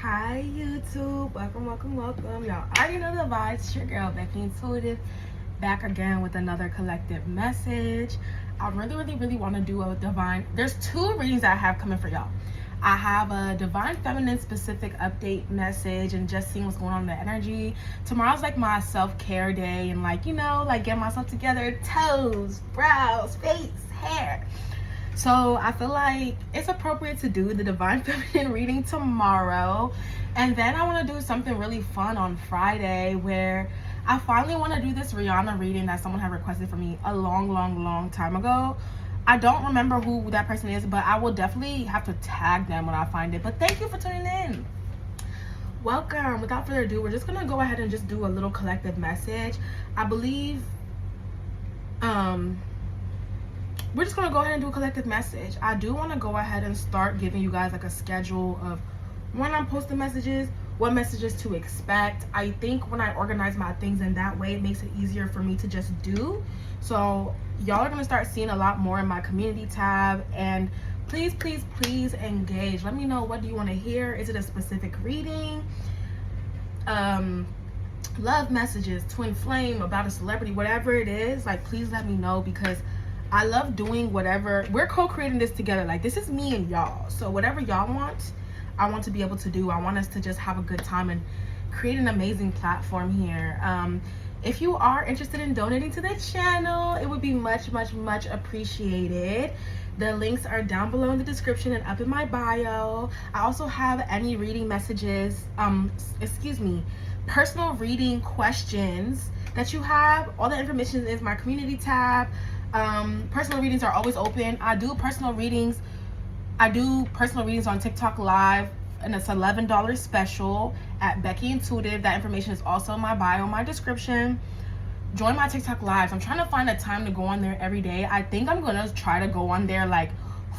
Hi YouTube, welcome. Y'all already know the vibes. It's your girl Becky Intuitive, back again with another collective message. I really want to do a divine. There's two readings that I have coming for y'all. I have a divine feminine specific update message and just seeing what's going on in the energy. Tomorrow's like my self-care day and like getting myself together, toes, brows, face, hair. So I feel like it's appropriate to do the divine feminine reading tomorrow, and then I want to do something really fun on Friday where I finally want to do this Rihanna reading that someone had requested for me a long time ago. I don't remember who that person is, but I will definitely have to tag them when I find it. But thank you for tuning in. Welcome. Without further ado, we're just gonna go ahead and just do a little collective message. I believe we're just gonna go ahead and do a collective message. I do want to go ahead and start giving you guys like a schedule of when I'm posting messages, what messages to expect. I think when I organize my things in that way, it makes it easier for me to just do. So y'all are gonna start seeing a lot more in my community tab, and please engage. Let me know, what do you want to hear? Is it a specific reading, love messages, twin flame, about a celebrity, whatever it is, like please let me know, because I love doing whatever. We're co-creating this together. Like, this is me and y'all. So whatever y'all want, I want to be able to do. I want us to just have a good time and create an amazing platform here. If you are interested in donating to the channel, it would be much appreciated. The links are down below in the description and up in my bio. I also have any reading messages, personal reading questions that you have. All the information is my community tab. Personal readings are always open. I do personal readings on TikTok Live, and it's $11 special at Becky Intuitive. That information is also in my bio, my description. Join my TikTok Lives. I'm trying to find a time to go on there every day. I think I'm gonna try to go on there like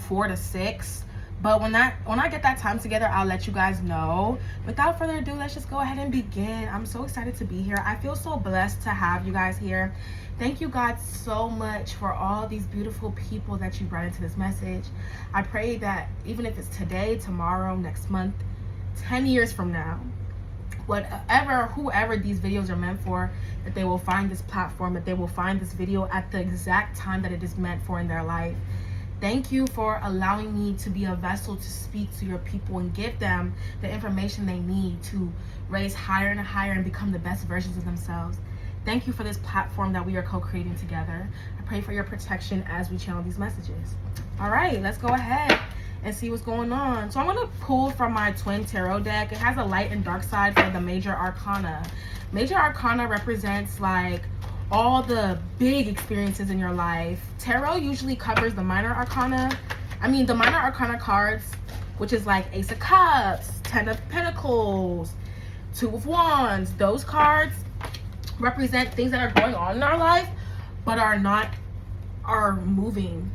4 to 6. But when I get that time together, I'll let you guys know. Without further ado, let's just go ahead and begin. I'm so excited to be here. I feel so blessed to have you guys here. Thank you, God, so much for all these beautiful people that you brought into this message. I pray that even if it's today, tomorrow, next month, 10 years from now, whoever these videos are meant for, that they will find this platform, that they will find this video at the exact time that it is meant for in their life. Thank you for allowing me to be a vessel to speak to your people and give them the information they need to raise higher and higher and become the best versions of themselves. Thank you for this platform that we are co-creating together. I pray for your protection as we channel these messages. All right, let's go ahead and see what's going on. So I'm going to pull from my twin tarot deck. It has a light and dark side for the major arcana. Major arcana represents like all the big experiences in your life. Tarot usually covers the minor arcana. The minor arcana cards, which is like Ace of Cups, 10 of Pentacles, 2 of Wands. Those cards represent things that are going on in our life but are moving.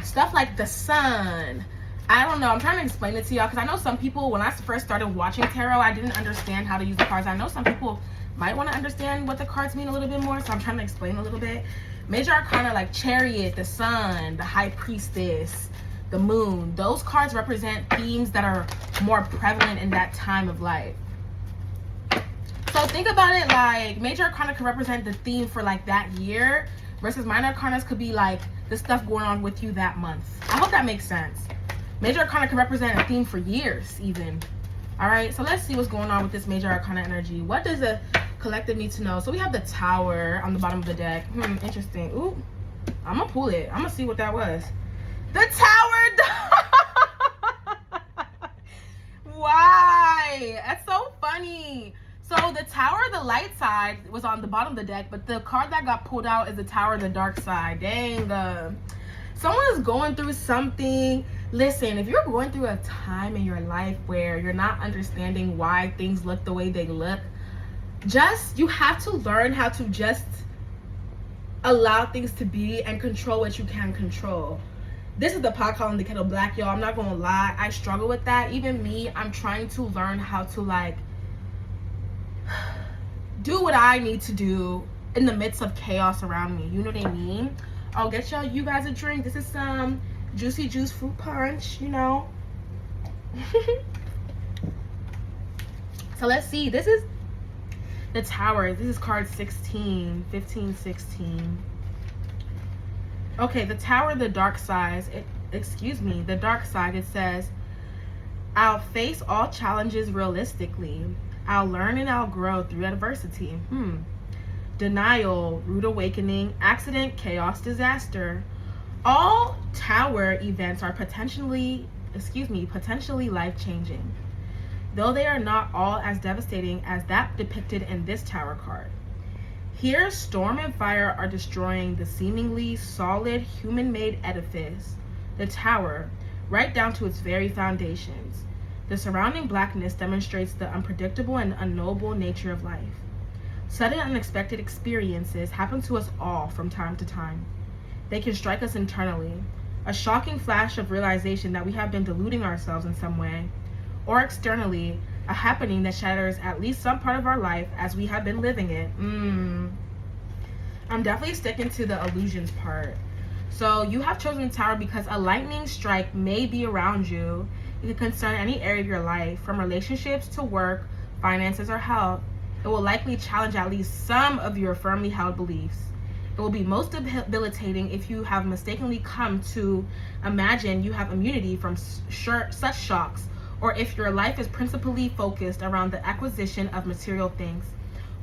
Stuff like the sun. I don't know, I'm trying to explain it to y'all, because I know some people, when I first started watching tarot, I didn't understand how to use the cards. I know some people might want to understand what the cards mean a little bit more, so I'm trying to explain a little bit. Major arcana like Chariot, the sun, the High Priestess, the moon. Those cards represent themes that are more prevalent in that time of life. So think about it like major arcana could represent the theme for like that year, versus minor arcanas could be like the stuff going on with you that month. I hope that makes sense. Major arcana could represent a theme for years even. All right, so let's see what's going on with this major arcana energy. What does the collective need to know? So we have the Tower on the bottom of the deck. Interesting. Ooh, I'm gonna pull it. I'm gonna see what that was. The Tower. Why? That's so funny. So the Tower, the light side, was on the bottom of the deck, but the card that got pulled out is the Tower, the dark side. Dang. Someone's going through something. Listen, if you're going through a time in your life where you're not understanding why things look the way they look, you have to learn how to just allow things to be and control what you can control. This is the pot calling the kettle black, y'all. I'm not gonna lie, I struggle with that. Even me, I'm trying to learn how to like do what I need to do in the midst of chaos around me. You know what I mean? I'll get you guys a drink. This is some juicy juice fruit punch, you know. So let's see. This is the Tower. This is card 16, 15, 16. Okay, the Tower, the dark side. The dark side. It says, I'll face all challenges realistically. I'll learn and I'll grow through adversity. Denial, rude awakening, accident, chaos, disaster. All Tower events are potentially life-changing, though they are not all as devastating as that depicted in this Tower card. Here, storm and fire are destroying the seemingly solid human-made edifice, the Tower, right down to its very foundations. The surrounding blackness demonstrates the unpredictable and unknowable nature of life. Sudden unexpected experiences happen to us all from time to time. They can strike us internally, a shocking flash of realization that we have been deluding ourselves in some way, or externally, a happening that shatters at least some part of our life as we have been living it. I'm definitely sticking to the illusions part. So you have chosen the Tower because a lightning strike may be around you. It can concern any area of your life, from relationships to work, finances, or health. It will likely challenge at least some of your firmly held beliefs. It will be most debilitating if you have mistakenly come to imagine you have immunity from such shocks, or if your life is principally focused around the acquisition of material things,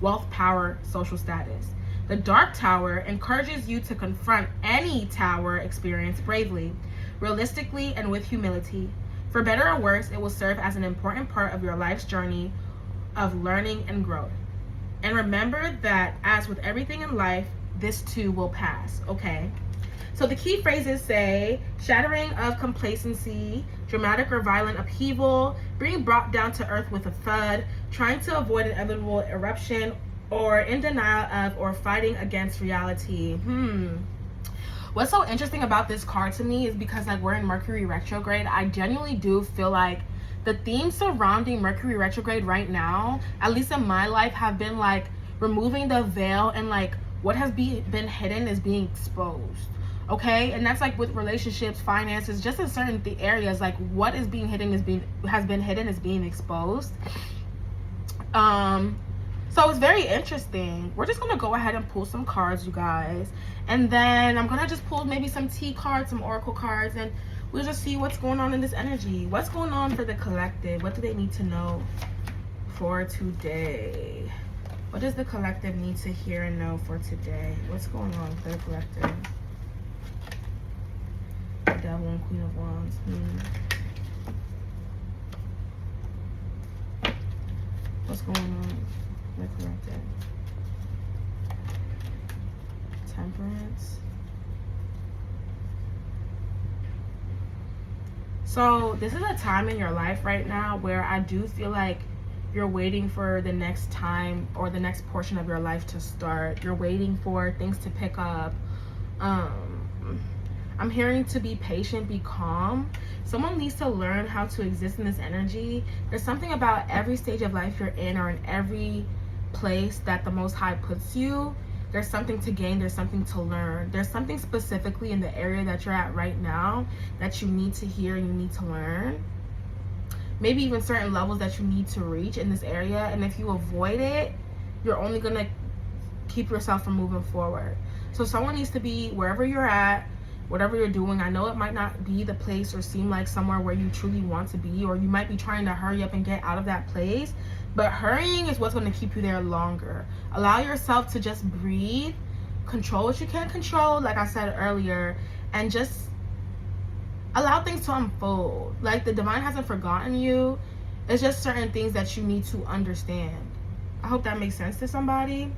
wealth, power, social status. The Dark Tower encourages you to confront any Tower experience bravely, realistically, and with humility. For better or worse, it will serve as an important part of your life's journey of learning and growth. And remember that, as with everything in life, this too will pass. Okay? So the key phrases say shattering of complacency, dramatic or violent upheaval, being brought down to earth with a thud, trying to avoid an inevitable eruption, or in denial of or fighting against reality. What's so interesting about this card to me is because, like, we're in Mercury retrograde. I genuinely do feel like the themes surrounding Mercury retrograde right now, at least in my life, have been like removing the veil, and like what has been hidden is being exposed. Okay, and that's like with relationships, finances, just in certain areas, like what is being hidden has been hidden is being exposed. So it's very interesting. We're just gonna go ahead and pull some cards, you guys, and then I'm gonna just pull maybe some T cards, some Oracle cards, and we'll just see what's going on in this energy. What's going on for the collective? What do they need to know for today? What does the collective need to hear and know for today? What's going on for the collective? Devil and Queen of Wands. What's going on? The collective. Temperance. So this is a time in your life right now where I do feel like you're waiting for the next time or the next portion of your life to start. You're waiting for things to pick up. I'm hearing to be patient, be calm. Someone needs to learn how to exist in this energy. There's something about every stage of life you're in, or in every place that the Most High puts you. There's something to gain, there's something to learn. There's something specifically in the area that you're at right now that you need to hear, you need to learn. Maybe even certain levels that you need to reach in this area. And if you avoid it, you're only gonna keep yourself from moving forward. So someone needs to be wherever you're at, whatever you're doing. I know it might not be the place or seem like somewhere where you truly want to be, or you might be trying to hurry up and get out of that place, but hurrying is what's going to keep you there longer. Allow yourself to just breathe, control what you can control, like I said earlier, and just allow things to unfold. Like, the divine hasn't forgotten you. It's just certain things that you need to understand. I hope that makes sense to somebody.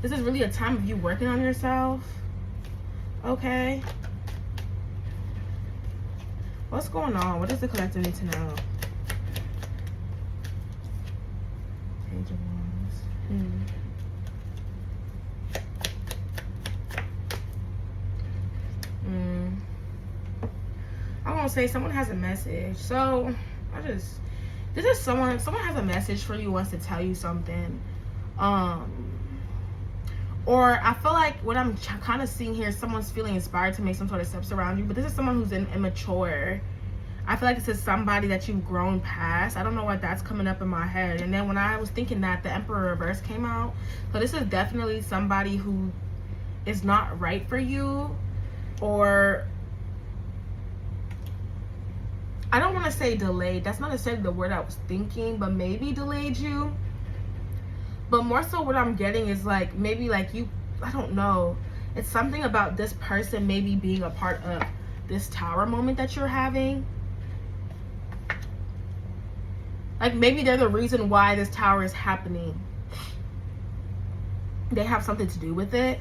This is really a time of you working on yourself. Okay. What's going on? What does the collective need to know? Page of Wands. I'm gonna say someone has a message. So this is someone has a message for you, wants to tell you something. Or I feel like what I'm kind of seeing here is someone's feeling inspired to make some sort of steps around you, but this is someone who's immature. I feel like this is somebody that you've grown past. I don't know why that's coming up in my head. And then when I was thinking that, the Emperor reverse came out. So this is definitely somebody who is not right for you, or I don't want to say delayed. That's not necessarily the word I was thinking, but maybe delayed you. But more so what I'm getting is like, maybe like you, I don't know. It's something about this person maybe being a part of this tower moment that you're having. Like maybe they're the reason why this tower is happening. They have something to do with it.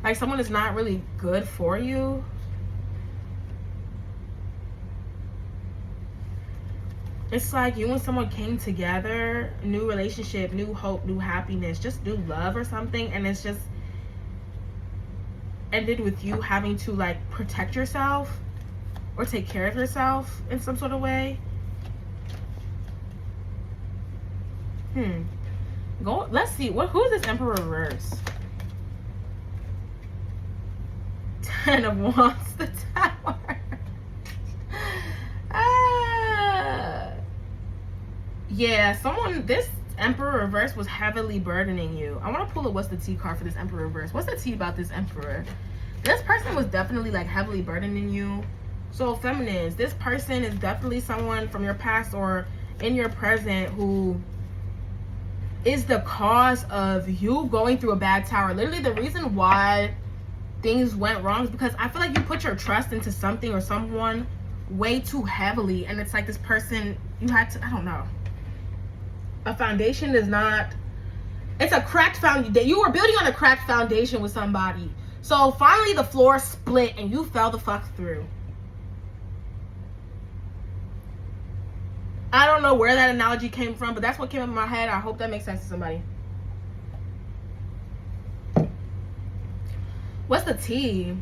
Like someone is not really good for you. It's like you and someone came together, new relationship, new hope, new happiness, just new love or something, and it's just ended with you having to like protect yourself or take care of yourself in some sort of way. Let's see. Who is this Emperor reverse? 10 of Wands, the Tower. Yeah, this Emperor reverse was heavily burdening you. I want to pull a what's the tea card for this Emperor reverse. What's the tea about this Emperor? This person was definitely like heavily burdening you. So feminines, this person is definitely someone from your past or in your present who is the cause of you going through a bad tower. Literally the reason why things went wrong is because I feel like you put your trust into something or someone way too heavily, and it's like this person, you had to, I don't know. A foundation is not, it's a cracked foundation. You were building on a cracked foundation with somebody. So finally the floor split and you fell the fuck through. I don't know where that analogy came from, but that's what came up in my head. I hope that makes sense to somebody. What's the tea?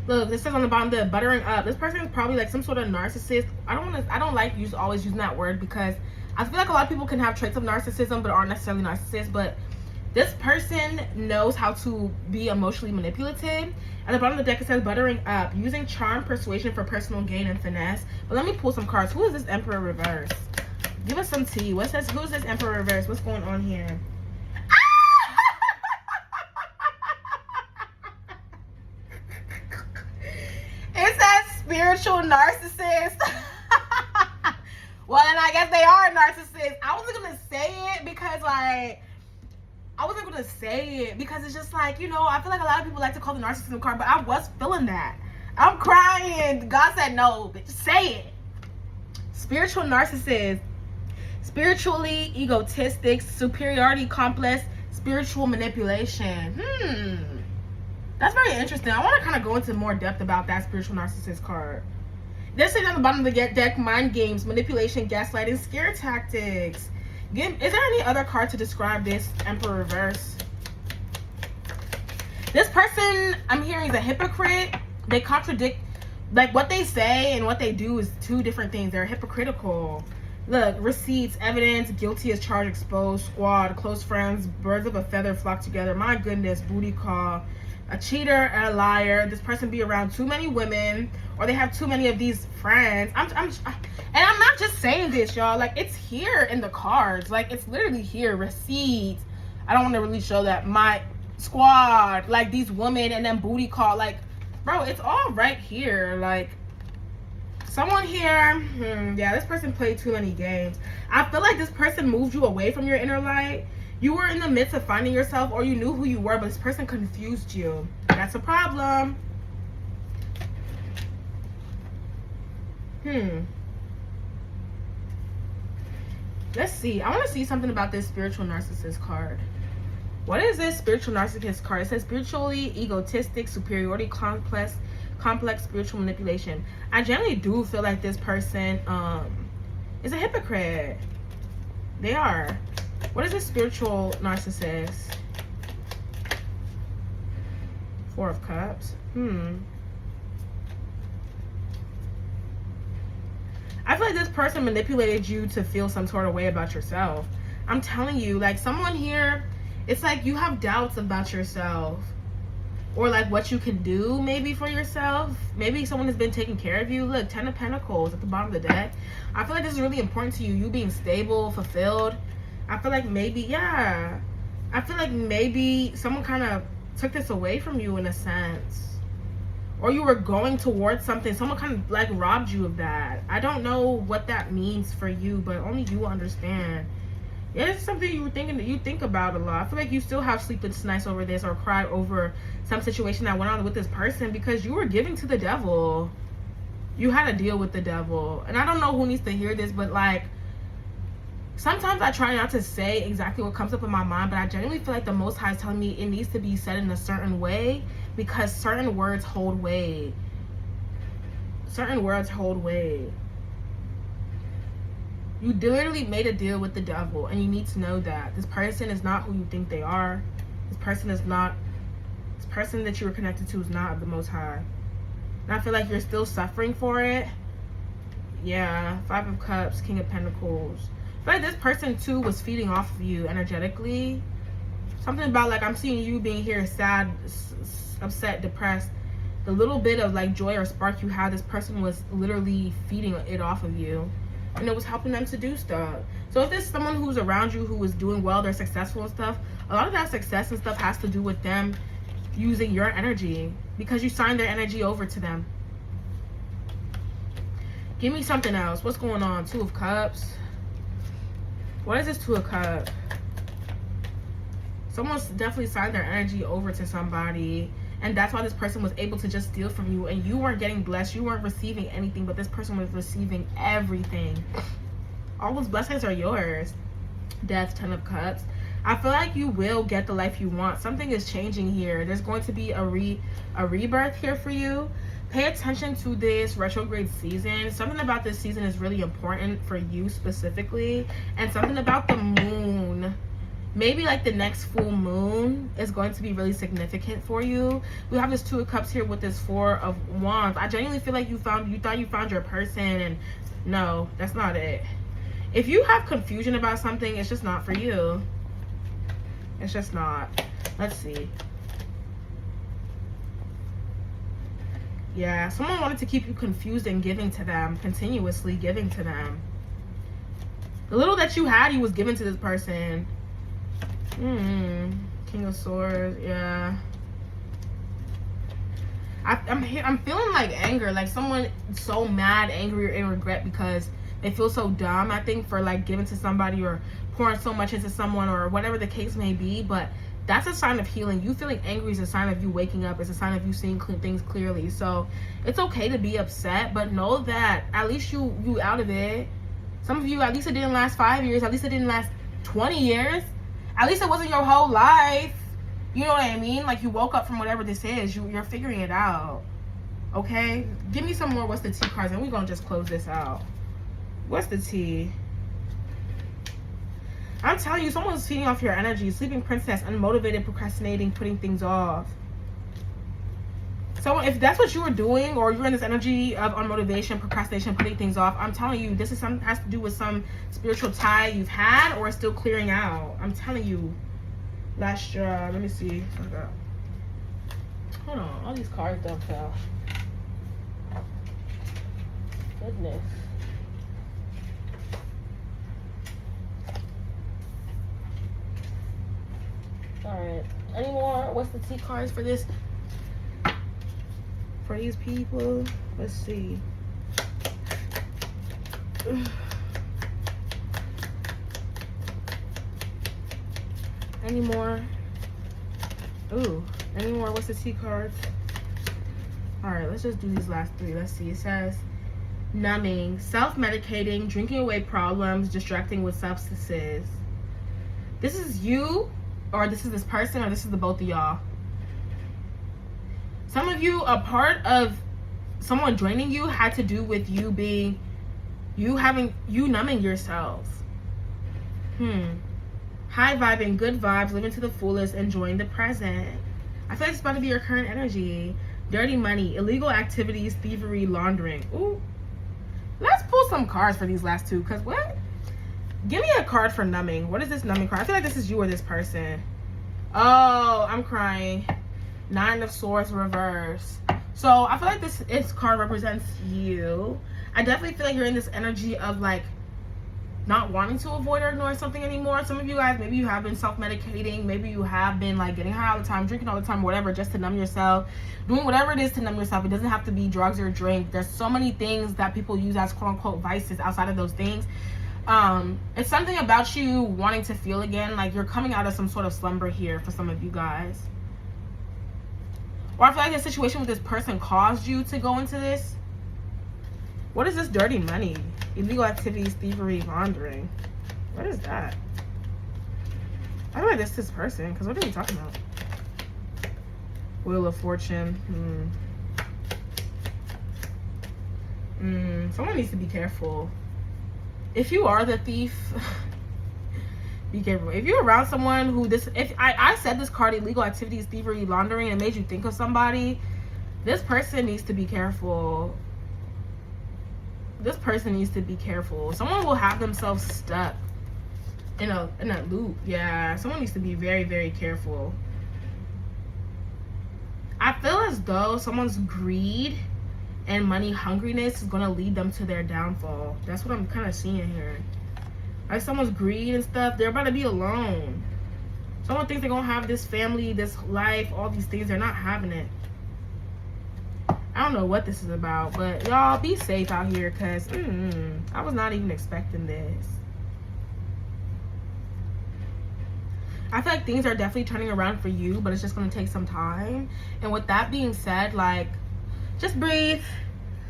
Look, this says on the bottom, the buttering up. This person is probably like some sort of narcissist. I don't like always using that word because I feel like a lot of people can have traits of narcissism but aren't necessarily narcissists. But this person knows how to be emotionally manipulative. At the bottom of the deck it says buttering up, using charm, persuasion for personal gain and finesse. But let me pull some cards. Who is this Emperor reverse? Give us some tea. Who's this Emperor reverse? What's going on here? It says spiritual narcissist. Well, then I guess they are narcissists. I wasn't gonna say it because it's just like, you know, I feel like a lot of people like to call the narcissism card, but I was feeling that. I'm crying. God said no, bitch. Say it. Spiritual narcissist. Spiritually egotistic, superiority complex, spiritual manipulation. That's very interesting. I want to kind of go into more depth about that spiritual narcissist card. They're saying on the bottom of the deck, mind games, manipulation, gaslighting, scare tactics. Is there any other card to describe this Emperor reverse? This person, I'm hearing, is a hypocrite. They contradict, like what they say and what they do is two different things. They're hypocritical. Look, receipts, evidence, guilty as charged, exposed, squad, close friends, birds of a feather flock together. My goodness, booty call. A cheater and a liar. This person be around too many women, or they have too many of these friends. And I'm not just saying this, y'all. Like, it's here in the cards. Like, it's literally here. Receipts. I don't want to really show that. My squad, like these women, and then booty call. Like, bro, it's all right here. Like, someone here. Yeah, this person played too many games. I feel like this person moved you away from your inner light. You were in the midst of finding yourself, or you knew who you were, but this person confused you. That's a problem. Let's see. I want to see something about this spiritual narcissist card. What is this spiritual narcissist card? It says spiritually egotistic, superiority complex, spiritual manipulation. I generally do feel like this person is a hypocrite. They are. What is a spiritual narcissist? Four of Cups. I feel like this person manipulated you to feel some sort of way about yourself. I'm telling you, like someone here, it's like you have doubts about yourself. or like what you can do maybe for yourself. Maybe someone has been taking care of you. Look, 10 of Pentacles at the bottom of the deck. I feel like this is really important to you. You being stable, fulfilled. I feel like maybe, yeah. I feel like maybe someone kind of took this away from you in a sense. Or you were going towards something. Someone kind of like robbed you of that. I don't know what that means for you, but only you understand. Yeah, it's something you were thinking that you think about a lot. I feel like you still have sleepless nights over this, or cry over some situation that went on with this person, because you were giving to the devil. You had to deal with the devil. And I don't know who needs to hear this, but like, sometimes I try not to say exactly what comes up in my mind, but I genuinely feel like the Most High is telling me it needs to be said in a certain way, because certain words hold weight. Certain words hold weight. You literally made a deal with the devil, and you need to know that this person is not who you think they are. This person that you were connected to is not of the Most High. And I feel like you're still suffering for it. Yeah, 5 of Cups, King of Pentacles. I feel like this person too was feeding off of you energetically. Something about like, I'm seeing you being here sad, upset, depressed. The little bit of like joy or spark you had, this person was literally feeding it off of you. And it was helping them to do stuff. So if there's someone who's around you who is doing well, they're successful and stuff, a lot of that success and stuff has to do with them using your energy, because you signed their energy over to them. Give me something else. What's going on? 2 of Cups. What is this 2 of Cups? Someone's definitely signed their energy over to somebody, and that's why this person was able to just steal from you, and you weren't getting blessed. You weren't receiving anything, but this person was receiving everything. All those blessings are yours. Death, 10 of Cups. I feel like you will get the life you want. Something is changing here. There's going to be a rebirth here for you. Pay attention to this retrograde season. Something about this season is really important for you specifically, and something about the moon. Maybe like the next full moon is going to be really significant for you. We have this 2 of Cups here with this 4 of Wands. I genuinely feel like you thought you found your person, and no, that's not it. If you have confusion about something, it's just not for you. It's just not. Let's see. Yeah, someone wanted to keep you confused and giving to them, continuously giving to them. The little that you had, you was giving to this person. King of Swords, yeah. I'm feeling like anger, like someone so mad, angry, or in regret because they feel so dumb, I think, for like giving to somebody or pouring so much into someone or whatever the case may be. But that's a sign of healing. You feeling angry is a sign of you waking up. It's a sign of you seeing things clearly. So it's okay to be upset, but know that at least you out of it. Some of you, at least it didn't last 5 years. At least it didn't last 20 years. At least it wasn't your whole life. You know what I mean? Like, you woke up from whatever this is. You're figuring it out. Okay? Give me some more What's the Tea cards, and we're going to just close this out. What's the tea? I'm telling you, someone's feeding off your energy. Sleeping Princess, unmotivated, procrastinating, putting things off. So if that's what you were doing, or you're in this energy of unmotivation, procrastination, putting things off, I'm telling you, this is has to do with some spiritual tie you've had or still clearing out. I'm telling you. Last straw. Let me see. Hold on. All these cards don't fell. Goodness. Alright. Any more What's the Tea cards for this? For these people? Let's see. Any more? Ooh. Any more What's the Tea cards? Alright, let's just do these last 3. Let's see. It says numbing, self-medicating, drinking away problems, distracting with substances. This is you, or this is this person, or this is the both of y'all. Some of you, a part of someone draining you had to do with you numbing yourself. High vibing, good vibes, living to the fullest, enjoying the present. I feel like it's about to be your current energy. Dirty money, illegal activities, thievery, laundering. Ooh. Let's pull some cards for these last 2, because what? Give me a card for numbing. What is this numbing card? I feel like this is you or this person. Oh, I'm crying. Nine of Swords reverse. So I feel like this card represents you. I definitely feel like you're in this energy of like not wanting to avoid or ignore something anymore. Some of you guys, maybe you have been self-medicating. Maybe you have been like getting high all the time, drinking all the time, whatever, just to numb yourself. Doing whatever it is to numb yourself. It doesn't have to be drugs or drink. There's so many things that people use as quote-unquote vices outside of those things. It's something about you wanting to feel again. Like you're coming out of some sort of slumber here for some of you guys. Or I feel like the situation with this person caused you to go into this. What is this dirty money? Illegal activities, thievery, laundering. What is that? I feel like this is this person, because what are we talking about? Wheel of Fortune. Someone needs to be careful. If you are the thief, be careful. If you're around someone who I said this card, illegal activities, thievery, laundering, and made you think of somebody, this person needs to be careful. This person needs to be careful. Someone will have themselves stuck in a loop. Yeah, someone needs to be very, very careful. I feel as though someone's greed and money hungriness is going to lead them to their downfall. That's what I'm kind of seeing here. Like someone's greed and stuff, they're about to be alone. Someone thinks they're going to have this family, this life, all these things. They're not having it. I don't know what this is about, but y'all be safe out here, because I was not even expecting this. I feel like things are definitely turning around for you, but it's just going to take some time. And with that being said, like, just breathe.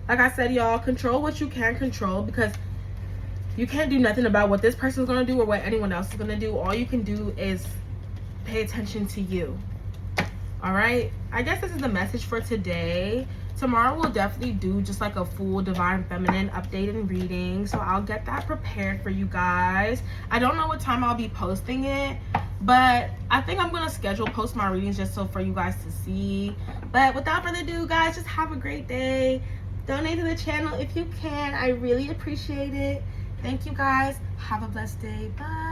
Like I said, y'all, control what you can control, because you can't do nothing about what this person's going to do or what anyone else is going to do. All you can do is pay attention to you. All right? I guess this is the message for today. Tomorrow we'll definitely do just like a full Divine Feminine update and reading. So I'll get that prepared for you guys. I don't know what time I'll be posting it, but I think I'm going to post my readings just so for you guys to see. But without further ado, guys, just have a great day. Donate to the channel if you can. I really appreciate it. Thank you, guys. Have a blessed day. Bye.